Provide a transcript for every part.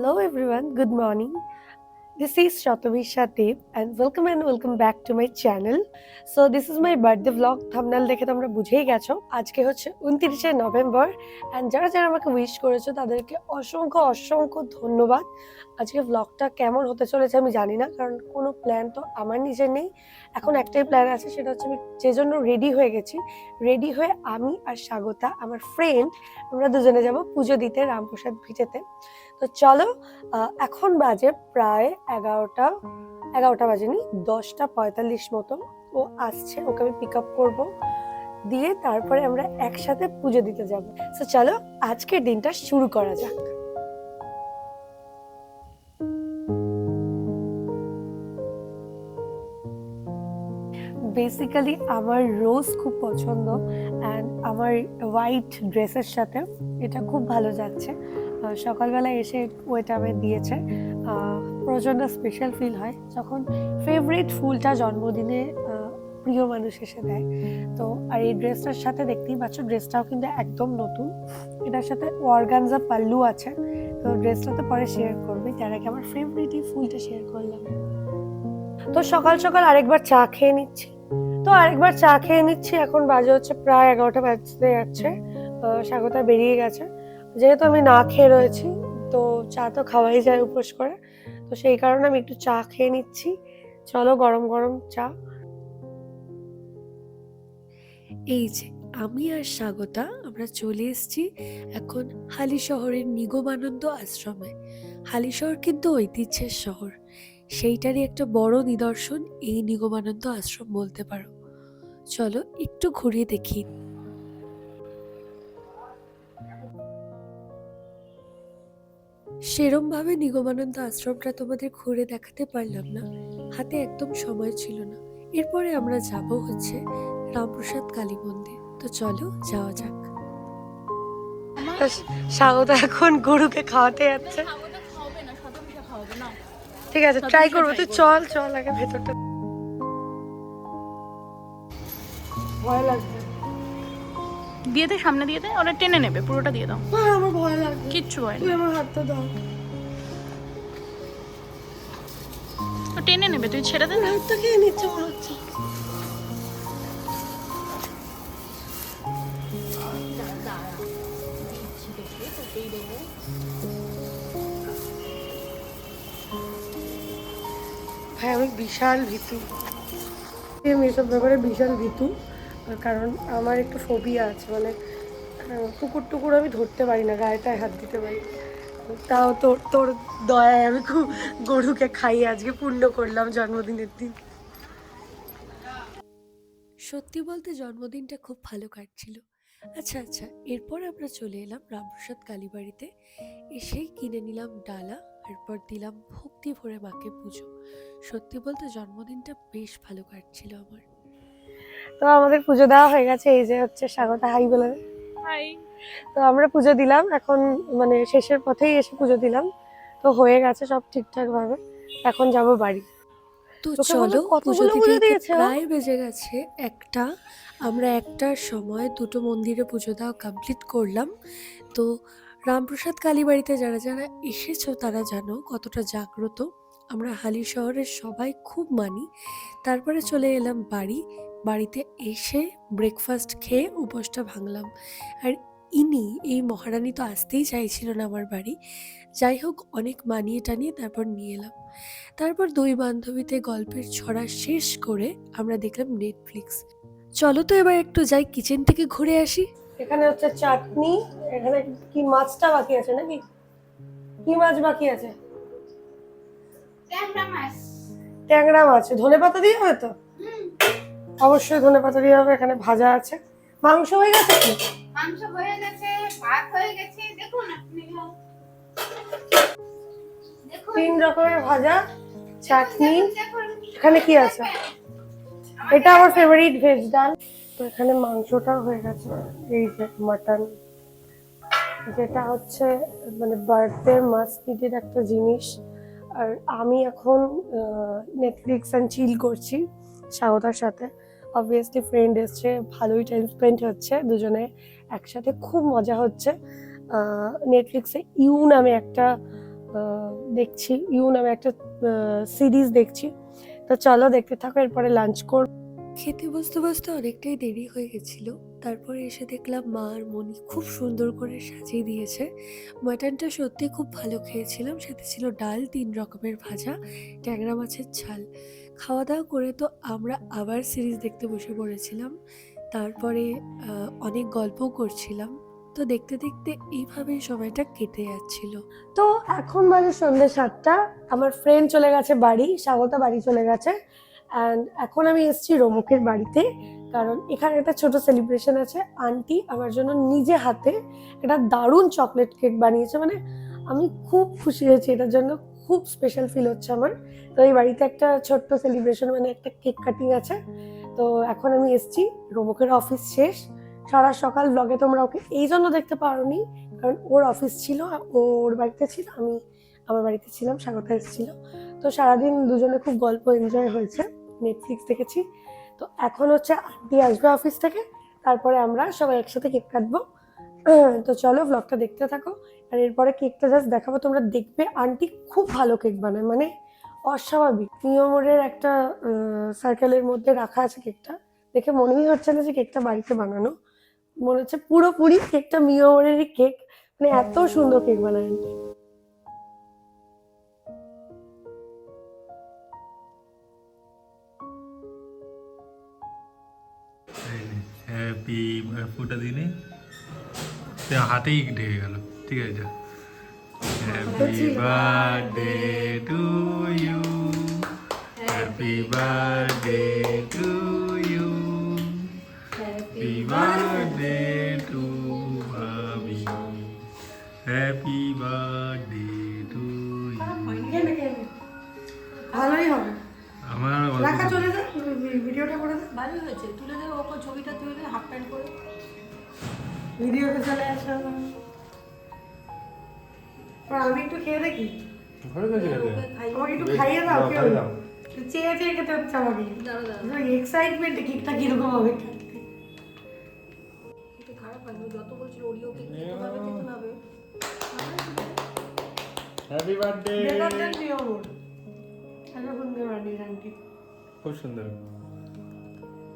Hello everyone, good morning. This is Shatovisha Dev and welcome back to my channel. So this is my birthday vlog. Thumbnail দেখে তোমরা বুঝেই গেছো আজকে হচ্ছে 29শে November and যারা আমাকে উইশ করেছো তাদেরকে অসংখ্য ধন্যবাদ। আজকে ভ্লগটা কেমন হতে চলেছে আমি জানি না, কারণ কোনো প্ল্যান তো আমার নিজের নেই। এখন একটাই প্ল্যান আছে, সেটা হচ্ছে আমি যে জন্য রেডি হয়ে গেছি। রেডি হয়ে আমি আর স্বাগতা আমার ফ্রেন্ড আমরা দুজনে যাব পুজো দিতে রামপ্রসাদ ভিটেতে। তো চলো, এখন বাজে প্রায় 11টা বাজেনি, 10:45 মতো। ও আসছে, ওকে আমি পিক আপ করবো, দিয়ে তারপরে আমরা একসাথে পুজো দিতে যাব। তো চলো আজকের দিনটা শুরু করা যাক। বেসিক্যালি আমার রোজ খুব পছন্দ অ্যান্ড আমার হোয়াইট ড্রেসের সাথে এটা খুব ভালো যাচ্ছে। সকালবেলা এসে ও এটা আমায় দিয়েছে। প্রচণ্ড স্পেশাল ফিল হয় যখন ফেভারিট ফুলটা জন্মদিনে প্রিয় মানুষ এসে দেয়। তো আর এই ড্রেসটার সাথে দেখতেই পাচ্ছ, ড্রেসটাও কিন্তু একদম নতুন। এটার সাথে অর্গানজা পাল্লু আছে। তো ড্রেসটা তো পরে শেয়ার করবি, তার আগে আমার ফেভারিট এই ফুলটা শেয়ার করলাম। তো সকাল আরেকবার চা খেয়ে নিচ্ছি। এখন বাজে হচ্ছে প্রায় 11টা বাজতে যাচ্ছে। স্বাগতা বেরিয়ে গেছে, যেহেতু আমি না খেয়ে রয়েছি তো চা তো খাওয়াই যায় উপোস করে, তো সেই কারণে আমি একটু চা খেয়ে নিচ্ছি। চলো গরম চা। এই যে আমি আর স্বাগতা আমরা চলে এসেছি এখন হালি শহরের নিগমানন্দ আশ্রমে। হালি শহর কিন্তু ঐতিহ্যের শহর, সেইটারই একটা বড় নিদর্শন এই নিগমানন্দ আশ্রম বলতে পারো। চলো একটু ঘুরিয়ে দেখি। সেরম ভাবে নিগমানন্দ আশ্রমটা তোমাদের ঘুরে দেখাতে পারলাম না, হাতে একদম সময় ছিল না। এরপরে আমরা যাব হচ্ছে রামপ্রসাদ কালী মন্দির। তো চলো যাওয়া যাক। স্বাগত এখন গরুকে খাওয়াতে যাচ্ছে। ঠিক আছে, ট্রাই করবো। তুই চল আগে ভেতরটা। ভয় লাগবে, দিয়ে দে, সামনে দিয়ে দে, ওরা টেনে নেবে, পুরোটা দিয়ে দাও। আমার ভয় লাগবে। কিচ্ছু ভয় তুই না, আমার হাতটা দাও। ও টেনে নেবে, তুই ছেড়ে দে। হাতটা খেয়ে নিচ্ছে মনে হচ্ছে। হ্যাঁ, আমি বিশাল ভীতু, আমি এসব ব্যাপারে বিশাল ভীতু। কারণ আমার একটু ফোবিয়া আছে, মানে কুকুর আমি ধরতে পারি না, গায়েটায় হাত দিতে পারি। তাও তোর দয়ায় আমি খুব গরুকে খাইয়ে আজকে পূর্ণ করলাম জন্মদিনের দিন। সত্যি বলতে জন্মদিনটা খুব ভালো কাটছিল। আচ্ছা, এরপর আমরা চলে এলাম রামপ্রসাদ কালীবাড়িতে। এসেই কিনে নিলাম ডালা, এরপর দিলাম ভক্তি ভরে মাকে পুজো। সত্যি বলতে জন্মদিনটা বেশ ভালো কাটছিল আমার। তো আমাদের পুজো দেওয়া হয়ে গেছে, এই যে হচ্ছে স্বাগতা হাই বলে। হাই। তো আমরা পুজো দিলাম, এখন মানে শেষের পথেই এসে পুজো দিলাম। তো হয়ে গেছে সব ঠিকঠাক ভাবে, এখন যাব বাড়ি। তো চলো, পুজো দিতে প্রায় বেজে গেছে একটা। আমরা একটার সময় দুটো মন্দিরে পুজো দেওয়া কমপ্লিট করলাম। তো রামপ্রসাদ কালীবাড়িতে যারা এসেছো তারা জানো কতটা জাগ্রত। আমরা হালি শহরের সবাই খুব মানি। তারপরে চলে এলাম বাড়িতে এসে ব্রেকফাস্ট খেয়ে উপোসটা ভাঙলাম। আর এই মহারানী তো আসতেই চাইছিল না আমার বাড়ি। যাই হোক, অনেক মানিয়ে টানিয়ে তারপর নিয়ে এলাম। তারপর দুই বান্ধবীতে গল্পের ছড়া শেষ করে আমরা দেখলাম নেটফ্লিক্স। চলো তো এবার একটু যাই কিচেন থেকে ঘুরে আসি। এখানে হচ্ছে চাটনি, এখানে কি মাছটা বাকি আছে নাকি? কি মাছ বাকি আছে? ট্যাংরা মাছ। ধনেপাতা দিয়ে হবে তো? অবশ্যই ধনেপাতা দিয়ে হবে। এখানে ভাজা আছে। মাংস হয়ে গেছে কি? মাংস হয়ে গেছে, ভাত হয়ে গেছে, দেখুন আপনি। 3 রকমের ভাজা, চাটনি। এখানে কি আছে? এটা আমার ফেভারিট ভেজ ডাল। তো এখানে মাংসটাও হয়ে গেছে, এই যে মাটন, যেটা হচ্ছে মানে বার্থডে মাস্ট নিডেড একটা জিনিস। আর আমি এখন নেটফ্লিক্স অ্যান্ড চিল করছি স্বাগতার সাথে। অবভিয়াসলি ফ্রেন্ড এসছে, ভালোই টাইম স্পেন্ড হচ্ছে, দুজনে একসাথে খুব মজা হচ্ছে। নেটফ্লিক্সে ইউ নামে একটা দেখছি, ইউ নামে একটা সিরিজ দেখছি। তো চলো দেখতে থাকো, এরপরে লাঞ্চ করব। খেতে বসতে বসতে অনেকটাই দেরি হয়ে গেছিল। তারপরে এসে দেখলাম মা আর মনি খুব সুন্দর করে সাজিয়ে দিয়েছে। মাটনটা সত্যি খুব ভালো খেয়েছিলাম, সাথে ছিল ডাল, 3 রকমের ভাজা, ট্যাংরা মাছের ঝাল। খাওয়া দাওয়া করে তো আমরা আবার সিরিজ দেখতে বসে পড়েছিলাম। তারপরে অনেক গল্পও করছিলাম। তো দেখতে দেখতে এইভাবেই সময়টা কেটে যাচ্ছিল। তো এখন বাজে সন্ধ্যে 7টা। আমার ফ্রেন্ড চলে গেছে বাড়ি, স্বাগতা বাড়ি চলে গেছে। অ্যান্ড এখন আমি এসেছি রোমকের বাড়িতে, কারণ এখানে একটা ছোট সেলিব্রেশন আছে। আন্টি আমার জন্য নিজে হাতে একটা দারুণ চকলেট কেক বানিয়েছে, মানে আমি খুব খুশি হয়েছি এটার জন্য, খুব স্পেশাল ফিল হচ্ছে আমার। তো এই বাড়িতে একটা ছোট্ট সেলিব্রেশন, মানে একটা কেক কাটিং আছে। তো এখন আমি এসেছি, রোমকের অফিস শেষ। সারা সকাল ব্লগে তোমরা ওকে এই জন্য দেখতে পারোনি, কারণ ওর অফিস ছিল, ওর বাড়িতে ছিল, আমি আমার বাড়িতে ছিলাম, স্বাগতা এসেছিল। তো সারাদিন দুজনে খুব গল্প এনজয় হয়েছে, নেটফ্লিক্স দেখেছি। তো এখন হচ্ছে আন্টি আসবে অফিস থেকে, তারপরে আমরা সবাই একসাথে কেক কাটবো। তো চলো ব্লগটা দেখতে থাকো। আর এরপরে কেকটা জাস্ট দেখাবো, তোমরা দেখবে আন্টি খুব ভালো কেক বানায়, মানে অস্বাভাবিক। নিয়মের একটা সার্কেলের মধ্যে রাখা আছে কেকটা, দেখে মনেই হচ্ছে না যে কেকটা বাড়িতে বানানো, মনে হচ্ছে পুরোপুরি কেকটা মিওরেরই কেক, মানে এত সুন্দর কেক বানায় আন্টি। হ্যাপি ফুটা দিনে হাতেই ঢেকে গেল। ঠিক আছে, যা। Happy birthday to you, happy birthday to you, happy birthday to ভাবি, হ্যাপি বার্থডে টু ইউ। ভালোই হবে, আমার রাখা চলে যায়, ভিডিওটা করে দে। ভালো হয়েছে, তুলে দে ওকে, ছবিটা তুলে দে হাফ প্যান্ট করে। ভিডিওতে চলে আসা, আমি একটু খেয়ে দেখি, ওকে খাইয়ে আমাকে একটু খাইয়ে দাও, কেউ চেয়ে চেয়ে খেতে হচ্ছে আমাকে। এক্সাইটমেন্টে কেকটা কিরকম হবে। খেতে খারাপ হয় না, যত বলছিল ওরিও কেক খেতে হবে খেতে হবে। Happy birthday. খুব সুন্দর।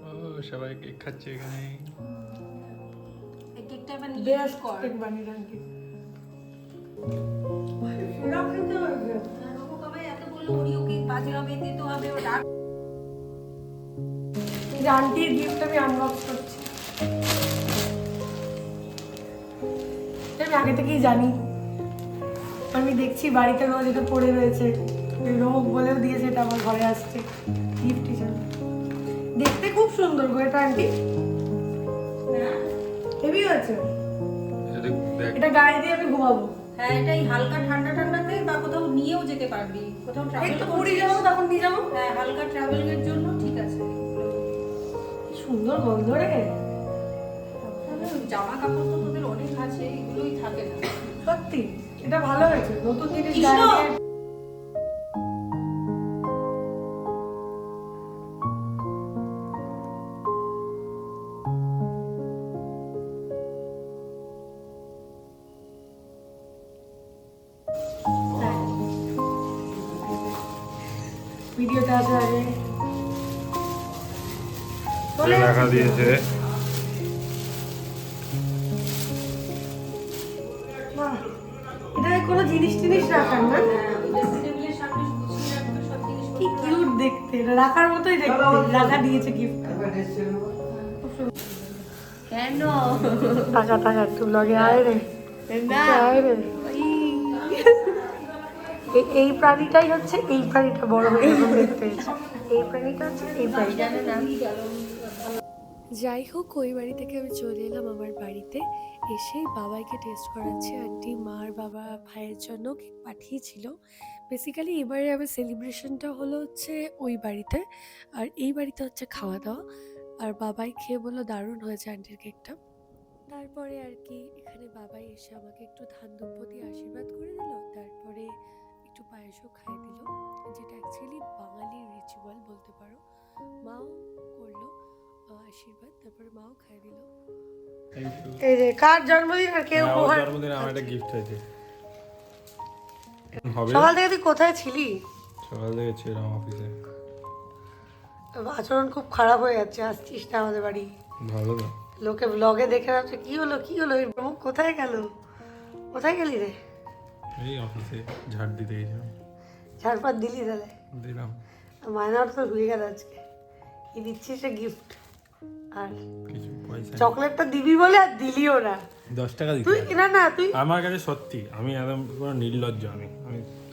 ও সবাই কেক খাচ্ছে এখানে। এই কেকটা এবার নিয়ে কর। রোবো কবে এত বললো ওরিও কেক বাজে হবে, দিতে হবে, ও ডাক। আন্টির গিফট আমি আনবক্স করছি, আমি আগে থেকেই জানি। আমি দেখছি বাড়িতে রোজ এটা পড়ে রয়েছে, রোগ বলেও দিয়েছে, এটা আমার ঘরে আসছে গিফট হিসাবে। দেখতে খুব সুন্দর গো এটা আন্টি, হেভি হয়েছে। এটা গায়ে দিয়ে আমি ঘুমাবো। হ্যাঁ, এটাই হালকা ঠান্ডা ঠান্ডাতে বা কোথাও নিয়েও যেতে পারবি, কোথাও এই ট্রাভেল তো পুরী যাবো, তখন নিয়ে যাবো। হ্যাঁ, হালকা ট্রাভেলের জন্য ঠিক আছে। কি সুন্দর গন্ধ রে, জামা কাপড় তো তোদের অনেক আছে, এগুলোই থাকে না। সত্যি এটা ভালো হয়েছে, নতুন জিনিস কৃষ্ণ! গায়ে দিয়ে। ভিডিওটা আছে আগে রাখা দিয়েছে। বাহ, এটা কোনো জিনিস টিনিস রাখার না, টেবিলের সামনে গুছিয়ে রাখবে সব জিনিস। কি কিউট দেখতে, এটা রাখার মতোই দেখতে, রাখা দিয়েছে গিফট। কেন? টাকা টাকা একটু ব্লগে আয় রে, আয় রে। এই প্রাণীটাই হচ্ছে, এই প্রাণীটা বড় হয়ে যখন দেখতে হয়েছে, এই প্রাণীটা হচ্ছে এই প্রাণীটা। যাই হোক, ওই বাড়ি থেকে আমি চলে এলাম আমার বাড়িতে। এসেই বাবাইকে টেস্ট করাচ্ছি। আন্টি, মা আর বাবা ভাইয়ের জন্য কেক পাঠিয়েছিল। বেসিক্যালি এবারে আমার সেলিব্রেশনটা হলো হচ্ছে ওই বাড়িতে, আর এই বাড়িতে হচ্ছে খাওয়া দাওয়া। আর বাবাই খেয়ে বললো দারুণ হয়েছে আন্টির কেকটা। তারপরে আর কি এখানে বাবাই এসে আমাকে একটু ধান দুব্য দিয়ে আশীর্বাদ করে দিল, তারপরে একটু পায়েসও খাইয়ে দিল, যেটা অ্যাকচুয়ালি বাঙালির রিচুয়াল বলতে পারো। মাও করলো আশীর্বাদ, তারপরে মাও খাইয়ে দিল। এই যে কার জন্মদিন আর কেউ উপহার, জন্মদিনে আমার একটা গিফট হয়েছে। হবে সকাল থেকে তুই কোথায় ছিলি? সকাল থেকে ছিলাম অফিসে। আচরণ খুব খারাপ হয়ে যাচ্ছে, আসছিস না আমাদের বাড়ি। ভালো না, লোকে ব্লগে দেখে ভাবছে কি হলো কি হলো, এই প্রমুখ কোথায় গেল, কোথায় গেলি রে? এই অফিসে ঝাড় দিতে গেছিলাম, ঝাড়পাত দিলি তাহলে? দিলাম। মায়নার তো হয়ে গেল আজকে, কি দিচ্ছিস গিফট? আর কিছু পয়সা চকলেটটা দিবি বলে আর দিলিও না। 10 টাকা দিতে তুই হবে। না না তুই আমার কাছে সত্যি আমি একদম কোনো নির্লজ্জ, আমি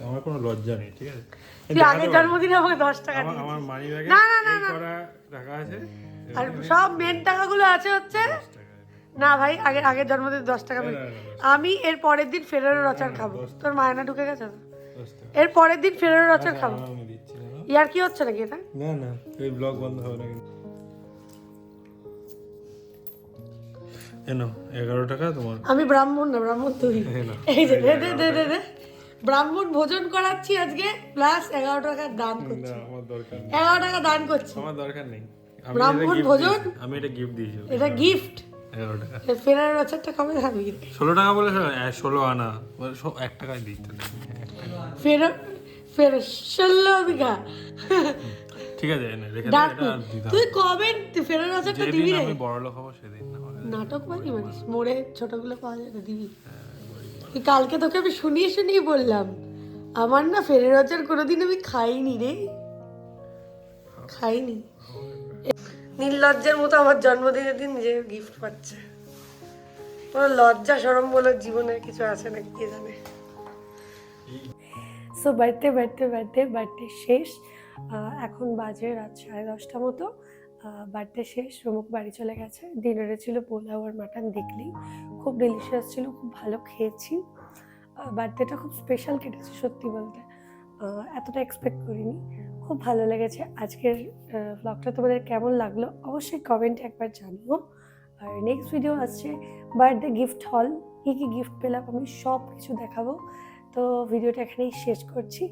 আমার কোনো লজ্জা নেই, ঠিক আছে? তুই আগের জন্মদিনে আমাকে 10 টাকা আমার দিয়েছিস। আমার মানি ব্যাগে না, না, না, এই না। করা টাকা আছে, আর সব মেন টাকাগুলো আছে হচ্ছে 10 টাকা। না ভাই, আগের জন্মদিনে 10 টাকা পেয়ে- না, না, আমি এর পরের দিন ফেরারের আচার খাবো। 10 তোর মায়না ঢুকে গেছে তো? 10 টাকা। এর পরের দিন ফেরারের আচার খাবো। আমি দিচ্ছি না। ইয়ার কি হচ্ছে নাকি এটা? না না, এই ব্লগ বন্ধ হবে না কিন্তু। এনো 11 টাকা তোমার। আমি ব্রাহ্মণ না, ব্রাহ্মণ তুই। এই নাও। এই যে দে দে দে দে দে। ব্রাহ্মণ ভোজন করাচ্ছি আজকে, প্লাস 11 টাকা দান না করছি। আমার দরকার নেই, 11 টাকা দান করছি। আমার দরকার নেই। আমি ব্রাহ্মণ ভোজন? আমি এটা গিফট দিয়েছি। এটা গিফট। 11 টাকা। ফেরারের আচারটা কবে খাবি? 16 টাকা বলে 16 আনা, 1 টাকায় দিতে। ফেরার ফের 16 বিঘা। ঠিক আছে, এনে রেখে দে, ডাক এটা আর দিতে তুই হবে। কবে ফেরারের আচারটা দিবি যেদিন রে? আমি বড় লোক হবো সেদিন না হলে। নাটক বানি মানিস, মোড়ে ছোটগুলো পাওয়া যায় না, দিবি। তুই কালকে তোকে আমি শুনিয়ে শুনিয়ে বললাম, আমার না ফেরার আচার কোনোদিন আমি খাইনি রে, খাইনি। নির্লজ্জের মতো আমার জন্মদিনের দিন নিজে গিফট পাচ্ছে। কোনো লজ্জা শরম বলে জীবনে কিছু আছে নাকি কে জানে। সো বার্থডে শেষ। এখন বাজে রাত 10:30 মতো। বার্থডে শেষ, রুমুক বাড়ি চলে গেছে। ডিনারে ছিল পোলাও আর মাটন, দেখলি খুব ডেলিশিয়াস ছিল, খুব ভালো খেয়েছি। বার্থডেটা খুব স্পেশাল কেটেছে সত্যি বলতে, এতটা এক্সপেক্ট করিনি। খুব ভালো লেগেছে। আজকের ব্লগটা তোমাদের কেমন লাগলো অবশ্যই কমেন্টে একবার জানিও। আর নেক্সট ভিডিও আসছে বার্থডে গিফট হল, কী কী গিফট পেলাম আমি সব কিছু দেখাবো। তো ভিডিওটা এখানেই শেষ করছি।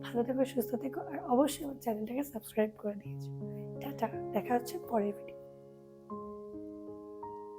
ভালো থেকো, সুস্থ থেকো, আর অবশ্যই আমার চ্যানেলটাকে সাবস্ক্রাইব করে দিয়েছো। টাটা, দেখা হচ্ছে পরের ভিডিও।